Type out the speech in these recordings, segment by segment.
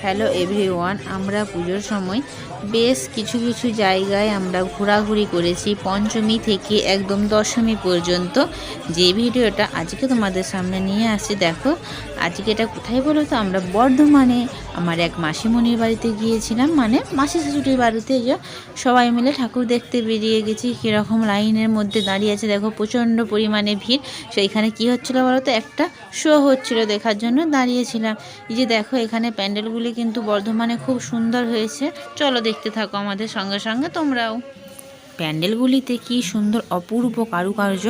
Hello everyone, আমরা পুজোর সময় বেশ কিছু কিছু জায়গায় আমরা ঘোরাঘুরি করেছি পঞ্চমী থেকে একদম দশমী পর্যন্ত। যে ভিডিওটা আজকে তোমাদের সামনে নিয়ে আসছি, দেখো আজকে এটা কোথায় বলো তো, আমরা বর্ধমানে আমার এক মাসিমণির বাড়িতে গিয়েছিলাম, মানে মাসি শাশুড়ির বাড়িতে। যে সবাই মিলে ঠাকুর দেখতে বেরিয়ে গেছি। কীরকম লাইনের মধ্যে দাঁড়িয়ে আছে দেখো, প্রচণ্ড পরিমাণে ভিড়। সেইখানে কি হচ্ছিলো বলো তো, একটা শো হচ্ছিল, দেখার জন্য দাঁড়িয়েছিলাম। এই যে দেখো এখানে প্যান্ডেলগুলি কিন্তু বর্ধমানে খুব সুন্দর হয়েছে। চলো দেখতে থাকো আমাদের সঙ্গে সঙ্গে তোমরাও। প্যান্ডেলগুলিতে কি সুন্দর অপূর্ব কারুকার্য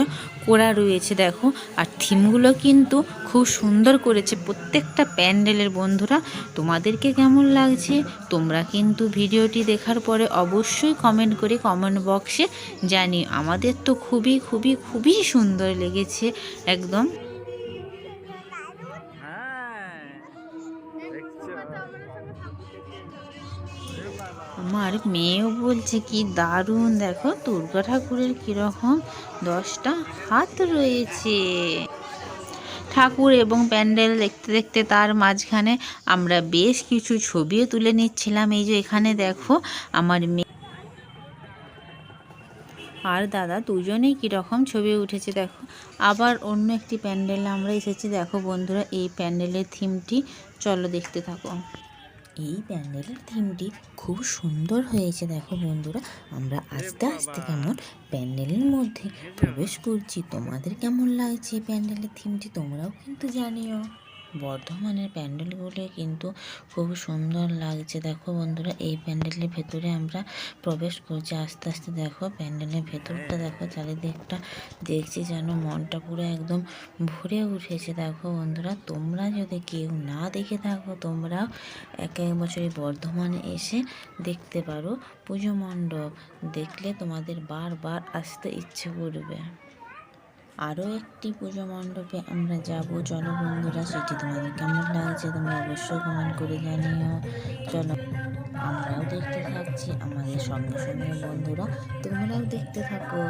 করা রয়েছে দেখো, আর থিমগুলো কিন্তু খুব সুন্দর করেছে প্রত্যেকটা প্যান্ডেলের। বন্ধুরা, তোমাদেরকে কেমন লাগছে তোমরা কিন্তু ভিডিওটি দেখার পরে অবশ্যই কমেন্ট করে কমেন্ট বক্সে জানিও। আমাদের তো খুবই খুবই খুবই সুন্দর লেগেছে একদম। আমার মেয়েও বলছে কি দারুণ, দেখো দুর্গা ঠাকুরের কীরকম 10টা হাত রয়েছে। ঠাকুর এবং প্যান্ডেল দেখতে দেখতে তার মাঝখানে আমরা বেশ কিছু ছবিও তুলে নিচ্ছিলাম। এই যে এখানে দেখো আমার মেয়ে আর দাদা দুজনেই কীরকম ছবি উঠেছে দেখো। আবার অন্য একটি প্যান্ডেলে আমরা এসেছি। দেখো বন্ধুরা, এই প্যান্ডেলের থিমটি চলো দেখতে থাকো। এই প্যান্ডেলের থিমটি খুব সুন্দর হয়েছে। দেখো বন্ধুরা, আমরা আস্তে আস্তে কেমন প্যান্ডেলের মধ্যে প্রবেশ করছি। তোমাদের কেমন লাগছে প্যান্ডেলের থিমটি তোমরাও কিন্তু জানিও। বর্ধমানের প্যান্ডেলগুলো কিন্তু খুব সুন্দর লাগছে। দেখো বন্ধুরা, এই প্যান্ডেলের ভেতরে আমরা প্রবেশ করছি আস্তে আস্তে। দেখো প্যান্ডেলের ভেতরটা দেখো, চারিদিকটা দেখছি যেন মনটা পুরো একদম ভরে উঠেছে। দেখো বন্ধুরা, তোমরা যদি কেউ না দেখে থাকো, তোমরাও এক এক বছরই বর্ধমানে এসে দেখতে পারো। পুজো মণ্ডপ দেখলে তোমাদের বারবার আসতে ইচ্ছে করবে। আরও একটি পুজো মণ্ডপে আমরা যাব, চলো বন্ধুরা, সেটি তোমাদের কেমন লাগছে তোমরা অবশ্যই কমেন্ট করে জানিও। চলো আমরাও দেখতে থাকছি, আমাদের সঙ্গে সঙ্গে বন্ধুরা তোমরাও দেখতে থাকো।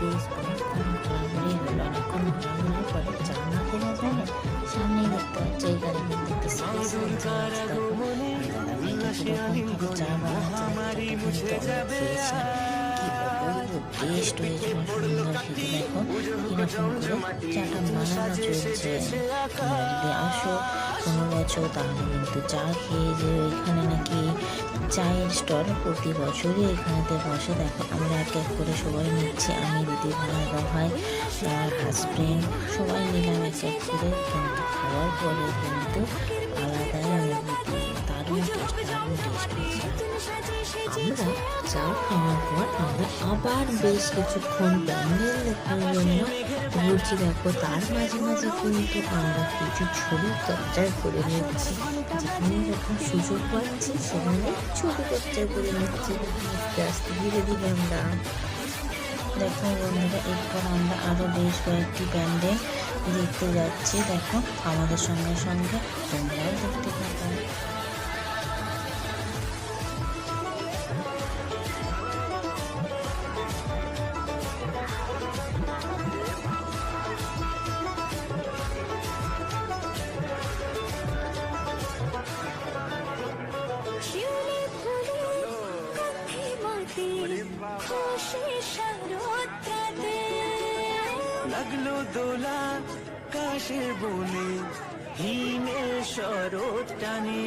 বেশ অনেকক্ষণ ঘোরাঘুরি হলো, অনেকক্ষণ ঘোরাঘুরির পরে চা না খেলে যাবে। সামনেই দেখতে পাচ্ছি এই গাড়ি কিন্তু একটি স্পেশাল চা আছে। দেখো দাদা ভাইটা কীরকমভাবে চা বানাচ্ছে, চাটা কিন্তু আমরা খেয়েছিলাম। কি অপূর্ব টেস্ট হয়েছিল, সুন্দর খেতে। দেখো কীরকম করে চাটা বানানো চলছে। তোমরা যদি আসো কোনো বছর, তাহলে কিন্তু চা খেয়ে যে ওইখানে নাকি চায়ের স্টল প্রতি বছরই এখানেতে বসে। দেখো আমরা এক এক করে সবাই নিচ্ছি, আমি দিদি ভাই ভাই আমার হাজব্যান্ড সবাই নিলাম এক এক করে। কিন্তু খাওয়ার পরে কিন্তু আলাদাই অনুভূতি, দারুণ টেস্ট হয়েছে। আমরা চা খাওয়ার পর আমরা আবার বেশ কিছুক্ষণ প্যান্ডেল দেখার জন্য ঘুরছি। দেখো তার মাঝে মাঝে কিন্তু আমরা কিছু ছবি ক্যাপচার করে নিচ্ছি, যেখানে যখন সুযোগ পাচ্ছি সেখানে ছবি ক্যাপচার করে নিচ্ছি আস্তে আস্তে ধীরে ধীরে আমরা। দেখো বন্ধুরা, এরপর আমরা আরও বেশ কয়েকটি প্যান্ডেল দেখতে যাচ্ছি। দেখো আমাদের সঙ্গে সঙ্গে তোমরাও দেখতে পাবে। লাগলো দোলা কাশে বনে হিমে শরৎ টানে।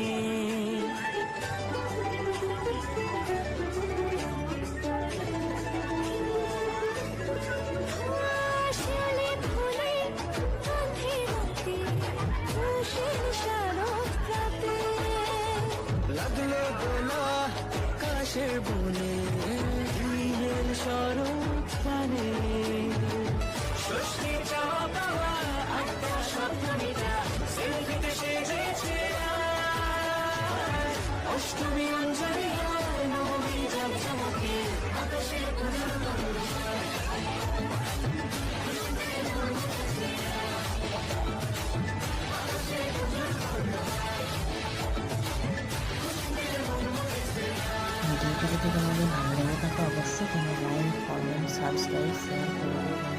লাগলো দোলা আকাশের বনে হিমেল শরৎ টানে ষষ্ঠী চাওয়া পাওয়া আটটা সপ্তমীটা সেলফিতে সেজেছে অষ্টমী অঞ্জলি হয় নবমী জগজমকে আকাশের ভিডিওটি যদি তোমাদের ভালো লেগে থাকে অবশ্যই তোমরা লাইক কমেন্ট সাবস্ক্রাইব শেয়ার করে দেবে।